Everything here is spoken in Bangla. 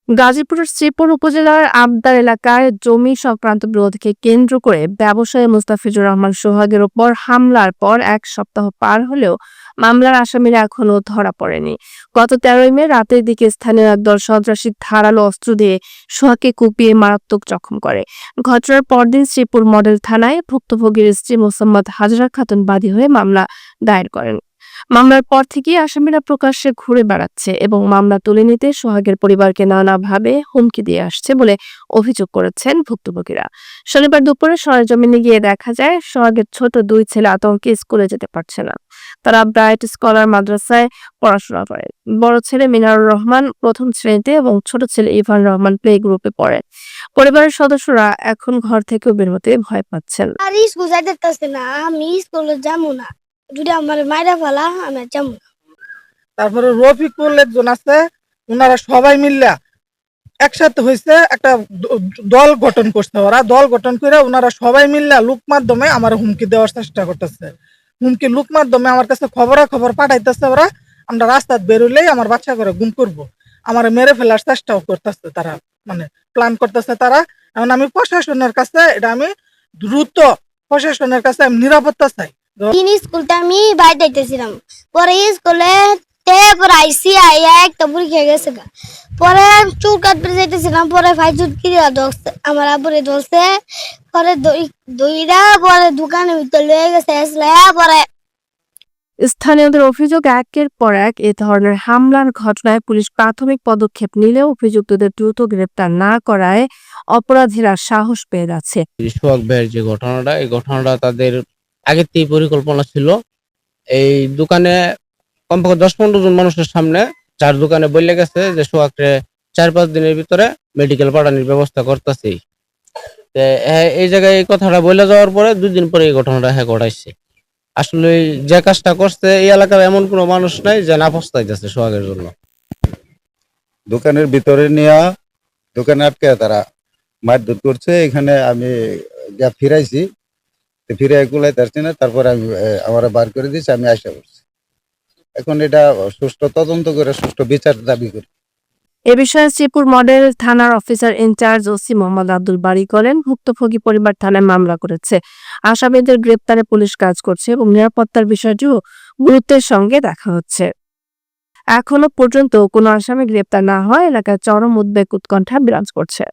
গাজীপুরের শ্রীপুর উপজেলার আবদার এলাকায় জমি সংক্রান্ত বিরোধকে কেন্দ্র করে ব্যবসায়ী মুস্তাফিজুর রহমান সোহাগের ওপর হামলার পর এক সপ্তাহ পার হলেও মামলার আসামিরা এখনো ধরা পড়েনি। গত 13 মে রাতের দিকে স্থানীয় একদল সন্ত্রাসী ধারালো অস্ত্র দিয়ে সোহাগকে কুপিয়ে মারাত্মক জখম করে। ঘটনার পরদিন শ্রীপুর মডেল থানায় ভুক্তভোগীর স্ত্রী মোসাম্মদ হাজরা খাতুন বাদী হয়ে মামলা দায়ের করেন। মামলার পর থেকেই আসামিরা প্রকাশ্যে ঘুরে বেড়াচ্ছে এবং মামলা তুলে নিতে সোহাগের পরিবারকে নানাভাবে হুমকি দিয়ে আসছে বলে অভিযোগ করেছেন ভুক্তভোগীরা। শনিবার দুপুরে সরেজমিনে গিয়ে দেখা যায় সোহাগের ছোট 2 ছেলে আতঙ্কে স্কুলে যেতে পারছে না। তারা ব্রাইট স্কলার মাদ্রাসায় পড়াশোনা করে। বড় ছেলে মিনারুর রহমান প্রথম শ্রেণীতে এবং ছোট ছেলে ইভান রহমান প্লে গ্রুপে পড়ে। পরিবারের সদস্যরা এখন ঘর থেকে বের হতে ভয় পাচ্ছেন। আর স্কুল যাইতে পারছি না, আমি স্কুলে যাবো না, যদি আমার মায়েরা ফেলা আমি যাবো না। তারপরে রফিকুল একজন আছে, ওনারা সবাই মিল্লা একসাথে হয়েছে, একটা দল গঠন করছে। ওরা দল গঠন করে ওনারা সবাই মিল্লা লোক মাধ্যমে আমার হুমকি দেওয়ার চেষ্টা করতেছে। হুমকি লোক মাধ্যমে আমার কাছে খবর পাঠাইতেছে। ওরা আমরা রাস্তায় বেরোলেই আমার বাচ্চা করে গুম করব, আমার মেরে ফেলার চেষ্টাও করতেছে। তারা মানে প্ল্যান করতেছে তারা। এখন আমি প্রশাসনের কাছে এটা আমি দ্রুত প্রশাসনের কাছে আমি নিরাপত্তা চাই। স্কুলতে আমি বাইরে যাইতেছিলাম, পরে স্কুলে আইসি আইয়া একটা পরীক্ষা গেছে গা। পরে চুল কাটতে যাইতেছিলাম, পরে ভাই চুটকিরা ধরছে, আমার আবুরে ধরছে। পরে দইরা পরে দোকানের ভিতরে লয়ে গেছে পরে। স্থানীয়দের অভিযোগ, একের পর এক এ ধরনের হামলার ঘটনায় পুলিশ প্রাথমিক পদক্ষেপ নিলেও অভিযুক্তদের দ্রুত গ্রেপ্তার না করায় অপরাধীরা সাহস পেয়ে যাচ্ছে। সোহাগ ভাইয়ের যে ঘটনাটা, এই ঘটনাটা তাদের আগের থেকেই পরিকল্পনা ছিল। এই দোকানে কমপক্ষে 10-15 জন মানুষের সামনে চার দোকানে বলে গেছে যে সোহাগকে 4-5 দিনের ভিতরে মেডিকেল পাঠানোর ব্যবস্থা করতেছি। এই জায়গায় এই কথাটা বলে যাওয়ার পরে 2 দিন পরে এই ঘটনাটা ঘটাইছে। আসলে যে কাজটা করছে এই এলাকার এমন কোনো মানুষ নাই যে না পস্তাইতেছে সোহাগের জন্য। দোকানের ভিতরে নিয়ে দোকানে আটকে তারা মারধর করছে। এখানে আমি ফিরাইছি, ফিরে কুলাই পারছি না। তারপরে আমি আমার বার করে দিয়েছি, আমি আশা করছি। এখন এটা সুষ্ঠু তদন্ত করে সুষ্ঠু বিচার দাবি করি। এ বিষয়ে শ্রীপুর মডেল থানার officer in charge OC Mohammad Abdul Bari বলেন, ভুক্তভোগী পরিবার থানায় মামলা করেছে। আসামিদের গ্রেপ্তারে পুলিশ কাজ করছে এবং নিরাপত্তার বিষয়টিও গুরুত্বের সঙ্গে দেখা হচ্ছে। এখনো পর্যন্ত কোনো আসামি গ্রেপ্তার না হয় এলাকায় চরম উদ্বেগ উৎকণ্ঠা বিরাজ করছে।